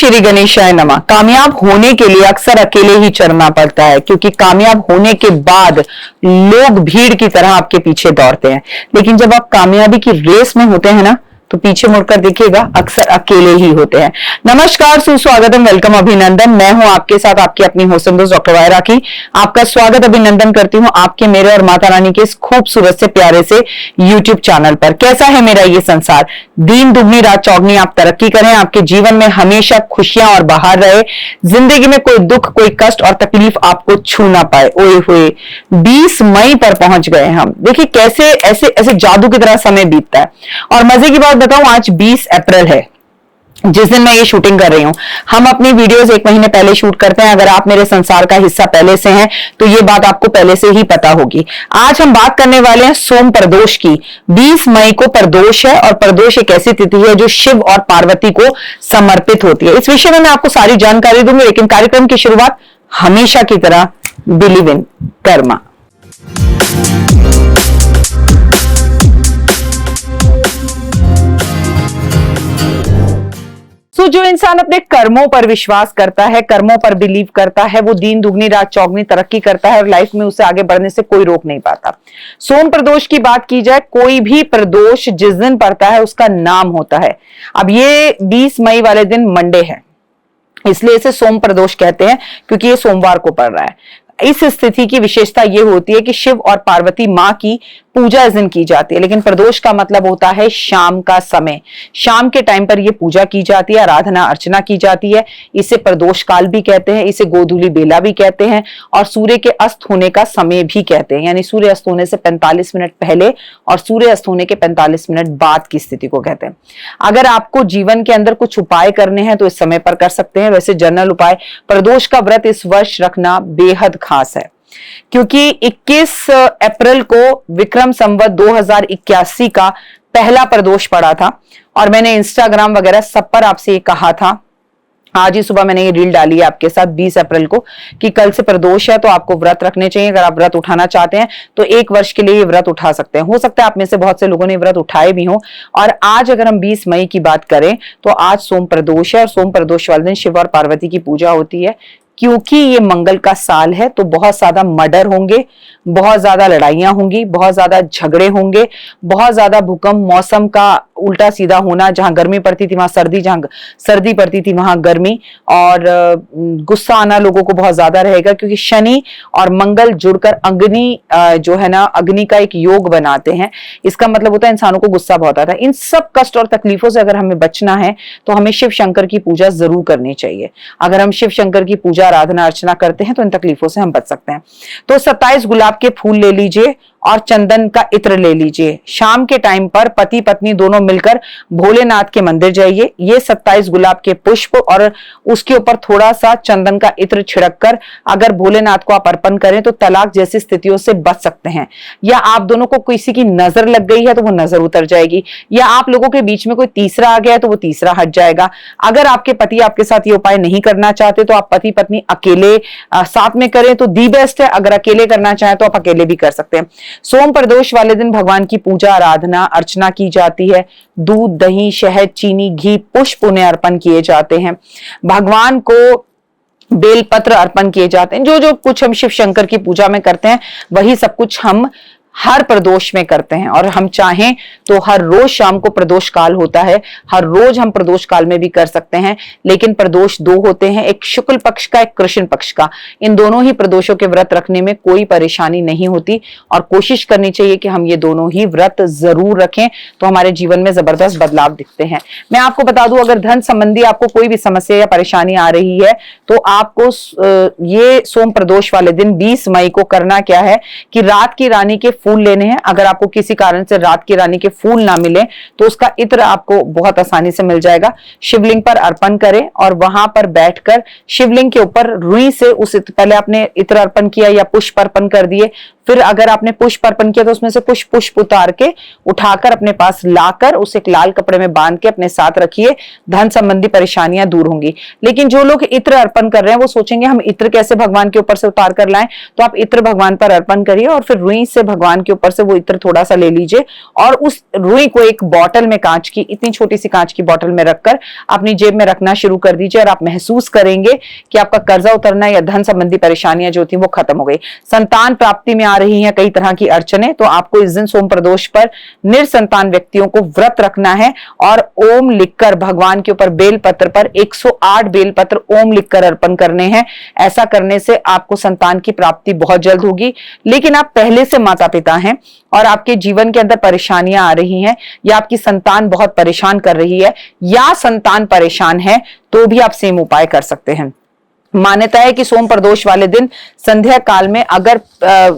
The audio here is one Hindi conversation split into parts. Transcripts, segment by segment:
श्री गणेशाय नमः। कामयाब होने के लिए अक्सर अकेले ही चलना पड़ता है, क्योंकि कामयाब होने के बाद लोग भीड़ की तरह आपके पीछे दौड़ते हैं, लेकिन जब आप कामयाबी की रेस में होते हैं ना, तो पीछे मुड़कर देखिएगा अक्सर अकेले ही होते हैं। नमस्कार, सुस्वागतम, वेलकम, अभिनंदन। मैं हूं आपके साथ आपकी अपनी होस्ट दोस्त डॉक्टर वायरा की। आपका स्वागत अभिनंदन करती हूं आपके, मेरे और माता रानी के इस खूबसूरत से प्यारे से यूट्यूब चैनल पर। कैसा है मेरा ये संसार? दिन दुगनी रात चौगनी, आप तरक्की करें, आपके जीवन में हमेशा खुशियां और बहार रहे, जिंदगी में कोई दुख, कोई कष्ट और तकलीफ आपको छू ना पाए। ओए हुए 20 मई पर पहुंच गए हम। देखिए कैसे ऐसे ऐसे जादू की तरह समय बीतता है। और मजे की बात बताऊं, आज 20 अप्रैल है, जिस दिन मैं ये शूटिंग कर रही हूं। हम अपनी वीडियोस 1 महीने पहले शूट करते हैं। अगर आप मेरे संसार का हिस्सा पहले से हैं तो ये बात आपको पहले से ही पता होगी। आज हम बात करने वाले हैं सोम प्रदोष की। 20 मई को प्रदोष है, और प्रदोष एक ऐसी तिथि है जो शिव और पार्वती को समर्पित होती है। इस विषय में मैं आपको सारी जानकारी दूंगी, लेकिन कार्यक्रम की शुरुआत हमेशा की तरह बिलीव इन कर्मा। तो जो इंसान अपने कर्मों पर विश्वास करता है, कर्मों पर बिलीव करता है, वो दिन दुगनी रात चौगनी तरक्की करता है और लाइफ में उसे आगे बढ़ने से कोई रोक नहीं पाता। सोम प्रदोष की बात की जाए, कोई भी प्रदोष जिस दिन पड़ता है उसका नाम होता है। अब ये 20 मई वाले दिन मंडे है, इसलिए इसे सोम प्रदोष कहते हैं, क्योंकि ये सोमवार को पड़ रहा है। इस स्थिति की विशेषता यह होती है कि शिव और पार्वती मां की पूजा इस दिन की जाती है, लेकिन प्रदोष का मतलब होता है शाम का समय। शाम के टाइम पर यह पूजा की जाती है, आराधना अर्चना की जाती है। इसे प्रदोष काल भी कहते हैं, इसे गोधूली बेला भी कहते हैं, और सूर्य के अस्त होने का समय भी कहते हैं। यानी सूर्य अस्त होने से 45 मिनट पहले और सूर्य अस्त होने के 45 मिनट बाद की स्थिति को कहते हैं। अगर आपको जीवन के अंदर कुछ उपाय करने हैं तो इस समय पर कर सकते हैं। वैसे जनरल उपाय, प्रदोष का व्रत इस वर्ष रखना बेहद खास है, क्योंकि 21 अप्रैल को विक्रम संवत 2081 का पहला प्रदोष पड़ा था, और मैंने इंस्टाग्राम वगैरह सब पर आपसे ये कहा था। आज ही सुबह मैंने ये रील डाली है आपके साथ 20 अप्रैल को, कि कल से प्रदोष है तो आपको व्रत रखने चाहिए। अगर आप व्रत उठाना चाहते हैं तो 1 वर्ष के लिए ये व्रत उठा सकते हैं। हो सकता है आप में से बहुत से लोगों ने व्रत उठाए भी हों। और आज अगर हम 20 मई की बात करें तो आज सोम प्रदोष है, और सोम प्रदोष वाले दिन शिव और पार्वती की पूजा होती है। क्योंकि ये मंगल का साल है तो बहुत ज्यादा मर्डर होंगे, बहुत ज्यादा लड़ाइयां होंगी, बहुत ज्यादा झगड़े होंगे, बहुत ज्यादा भूकंप, मौसम का उल्टा सीधा होना, जहां गर्मी पड़ती थी वहां सर्दी, जहां सर्दी पड़ती थी वहां गर्मी, और गुस्सा आना लोगों को बहुत ज्यादा रहेगा, क्योंकि शनि और मंगल जुड़कर अग्नि जो है ना, अग्नि का एक योग बनाते हैं। इसका मतलब होता है इंसानों को गुस्सा बहुत आता है। इन सब कष्ट और तकलीफों से अगर हमें बचना है तो हमें शिव शंकर की पूजा जरूर करनी चाहिए। अगर हम शिव शंकर की पूजा आराधना अर्चना करते हैं तो इन तकलीफों से हम बच सकते हैं। तो 27 गुलाब के फूल ले लीजिए और चंदन का इत्र ले लीजिए। शाम के टाइम पर पति पत्नी दोनों मिलकर भोलेनाथ के मंदिर जाइए। ये 27 गुलाब के पुष्प और उसके ऊपर थोड़ा सा चंदन का इत्र छिड़क कर अगर भोलेनाथ को आप अर्पण करें तो तलाक जैसी स्थितियों से बच सकते हैं। या आप दोनों को किसी की नजर लग गई है तो वो नजर उतर जाएगी, या आप लोगों के बीच में कोई तीसरा आ गया है तो वो तीसरा हट जाएगा। अगर आपके पति आपके साथ ये उपाय नहीं करना चाहते तो आप पति पत्नी अकेले साथ में करें तो दी बेस्ट है। अगर अकेले करना चाहें तो आप अकेले भी कर सकते हैं। सोम प्रदोष वाले दिन भगवान की पूजा आराधना अर्चना की जाती है। दूध, दही, शहद, चीनी, घी, पुष्प उन्हें अर्पण किए जाते हैं। भगवान को बेलपत्र अर्पण किए जाते हैं। जो जो कुछ हम शिव शंकर की पूजा में करते हैं वही सब कुछ हम हर प्रदोष में करते हैं। और हम चाहें तो हर रोज शाम को प्रदोष काल होता है, हर रोज हम प्रदोष काल में भी कर सकते हैं। लेकिन प्रदोष 2 होते हैं, एक शुक्ल पक्ष का, एक कृष्ण पक्ष का। इन दोनों ही प्रदोषों के व्रत रखने में कोई परेशानी नहीं होती, और कोशिश करनी चाहिए कि हम ये दोनों ही व्रत जरूर रखें, तो हमारे जीवन में जबरदस्त बदलाव दिखते हैं। मैं आपको बता दूं, अगर धन संबंधी आपको कोई भी समस्या या परेशानी आ रही है तो आपको ये सोम प्रदोष वाले दिन 20 मई को करना क्या है कि रात की रानी के फूल लेने हैं। अगर आपको किसी कारण से रात की रानी के फूल ना मिले तो उसका इत्र आपको बहुत आसानी से मिल जाएगा। शिवलिंग पर अर्पण करें और वहां पर बैठकर शिवलिंग के ऊपर रुई से उस पहले आपने इत्र अर्पण किया या पुष्प अर्पण कर दिए, फिर अगर आपने पुष्प अर्पण किया तो उसमें से कुछ पुष्प उतार के उठाकर अपने पास लाकर उसे एक लाल कपड़े में बांध के अपने साथ रखिए, धन संबंधी परेशानियां दूर होंगी। लेकिन जो लोग इत्र अर्पण कर रहे हैं वो सोचेंगे हम इत्र कैसे भगवान के ऊपर से उतार कर लाएं, तो आप इत्र भगवान पर अर्पण करिए और फिर रुई से भगवान के ऊपर से वो इत्र थोड़ा सा ले लीजिए और उस रुई को एक बॉटल में, कांच की, इतनी छोटी सी कांच की बॉटल में रखकर अपनी जेब में रखना शुरू कर दीजिए और आप महसूस करेंगे कि आपका कर्जा उतरना या धन संबंधी परेशानियां जो थी वो खत्म हो गई। संतान प्राप्ति में आ रही हैं कई तरह की अड़चने, तो आपको इस दिन सोम प्रदोष पर निसंतान व्यक्तियों को व्रत रखना है और ओम लिखकर भगवान के ऊपर बेलपत्र पर 108 बेलपत्र ओम लिखकर अर्पण करने हैं। ऐसा करने से आपको संतान की प्राप्ति बहुत जल्द होगी। लेकिन आप पहले से माता पिता हैं और आपके जीवन के अंदर परेशानियां आ रही हैं या आपकी संतान बहुत परेशान कर रही है या संतान परेशान है, तो भी आप सेम उपाय कर सकते हैं। मान्यता है कि सोम प्रदोष वाले दिन संध्या काल में अगर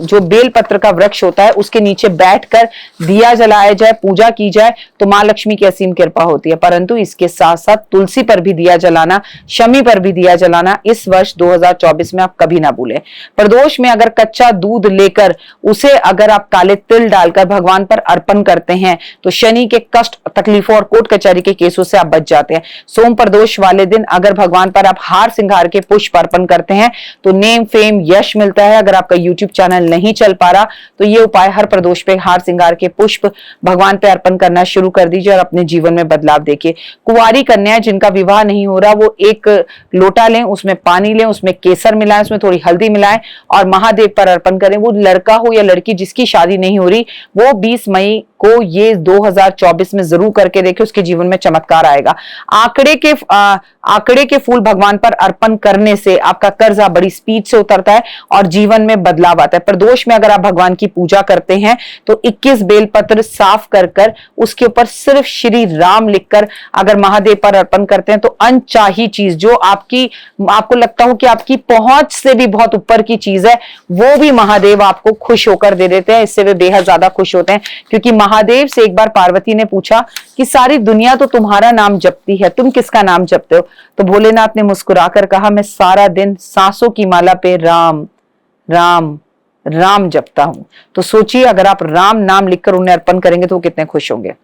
जो बेलपत्र का वृक्ष होता है उसके नीचे बैठकर दिया जलाया जाए, पूजा की जाए, तो मां लक्ष्मी की असीम कृपा होती है। परंतु इसके साथ साथ तुलसी पर भी दिया जलाना, शमी पर भी दिया जलाना इस वर्ष 2024 में आप कभी ना भूलें। प्रदोष में अगर कच्चा दूध लेकर उसे अगर आप काले तिल डालकर भगवान पर अर्पण करते हैं तो शनि के कष्ट, तकलीफों और कोर्ट कचहरी के केसों से आप बच जाते हैं। सोम प्रदोष वाले दिन अगर भगवान पर आप हार श्रृंगार के पुष्प अर्पण करते हैं तो नेम, फेम, यश मिलता है। अगर आपका YouTube चैनल नहीं चल पा रहा तो ये उपाय हर प्रदोष पे हार श्रृंगार के पुष्प भगवान पे अर्पण करना शुरू कर दीजिए और अपने जीवन में बदलाव देखिए। कुंवारी कन्या जिनका विवाह नहीं हो रहा वो एक लोटा लें, उसमें पानी लें, उसमें केसर मिलाएं, उसमें थोड़ी हल्दी मिलाएं और महादेव पर अर्पण करें। वो लड़का हो या लड़की जिसकी शादी नहीं हो रही वो 20 मई को ये 2024 में जरूर करके देखे, उसके जीवन में चमत्कार आएगा। आंकड़े के फूल भगवान पर अर्पण करने से आपका कर्जा बड़ी स्पीड से उतरता है और जीवन में बदलाव आता है। प्रदोष में अगर आप भगवान की पूजा करते हैं तो 21 बेलपत्र साफ कर उसके ऊपर सिर्फ श्री राम लिखकर अगर महादेव पर अर्पण करते हैं तो अनचाही चीज जो आपको लगता हो कि आपकी पहुंच से भी बहुत ऊपर की चीज है वो भी महादेव आपको खुश होकर दे देते हैं। इससे वे बेहद ज्यादा खुश होते हैं क्योंकि महादेव से एक बार पार्वती ने पूछा कि सारी दुनिया तो तुम्हारा नाम जपती है, तुम किसका नाम जपते हो? तो भोलेनाथ ने मुस्कुराकर कहा मैं सारा दिन सांसों की माला पे राम राम राम जपता हूं। तो सोचिए अगर आप राम नाम लिखकर उन्हें अर्पण करेंगे तो वो कितने खुश होंगे।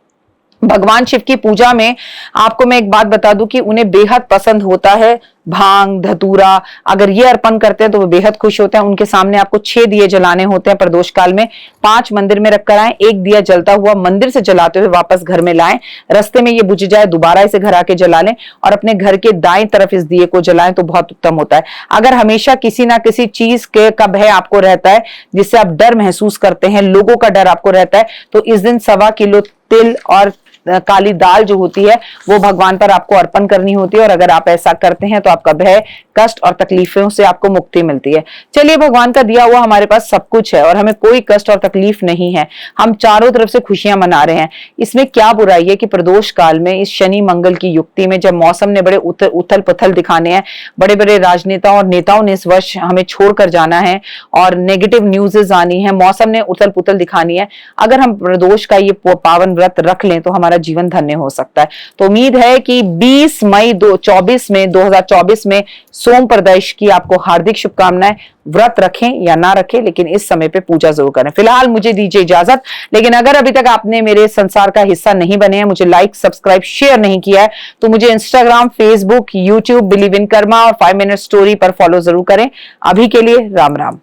भगवान शिव की पूजा में आपको मैं एक बात बता दूं कि उन्हें बेहद पसंद होता है भांग, धतूरा। अगर ये अर्पण करते हैं तो वो बेहद खुश होते हैं। उनके सामने आपको 6 दिए जलाने होते हैं प्रदोष काल में। 5 मंदिर में रखकर आए, एक दिया जलता हुआ मंदिर से जलाते हुए वापस घर में लाएं। रास्ते में ये बुझ जाए दोबारा इसे घर आके जला लें और अपने घर के दाएं तरफ इस दिए को जलाएं तो बहुत उत्तम होता है। अगर हमेशा किसी ना किसी चीज का भय आपको रहता है जिससे आप डर महसूस करते हैं, लोगों का डर आपको रहता है, तो इस दिन 1.25 किलो तिल और काली दाल जो होती है वो भगवान पर आपको अर्पण करनी होती है और अगर आप ऐसा करते हैं तो आपका भय, कष्ट और तकलीफों से आपको मुक्ति मिलती है। चलिए, भगवान का दिया हुआ हमारे पास सब कुछ है और हमें कोई कष्ट और तकलीफ नहीं है। हम चारों तरफ से खुशियां मना रहे हैं। इसमें क्या बुराई है कि प्रदोष काल में इस शनि मंगल की युक्ति में जब मौसम ने बड़े उथल पुथल दिखाने हैं, बड़े बड़े राजनेताओं और नेताओं ने इस वर्ष हमें छोड़कर जाना है और नेगेटिव न्यूज़ेस आनी है, मौसम ने उथल पुथल दिखानी है, अगर हम प्रदोष का ये पावन व्रत रख लें तो हमारा जीवन धन्य हो सकता है। तो उम्मीद है कि 20 मई 2024 में सोम प्रदोष की आपको हार्दिक शुभकामनाएं। व्रत रखें या ना रखें लेकिन इस समय पे पूजा जरूर करें। फिलहाल मुझे दीजिए इजाजत, लेकिन अगर अभी तक आपने मेरे संसार का हिस्सा नहीं बने हैं, मुझे लाइक, सब्सक्राइब, शेयर नहीं किया है तो मुझे Instagram, Facebook, YouTube, believe in Karma और 5 मिनट स्टोरी पर फॉलो जरूर करें। अभी के लिए राम राम।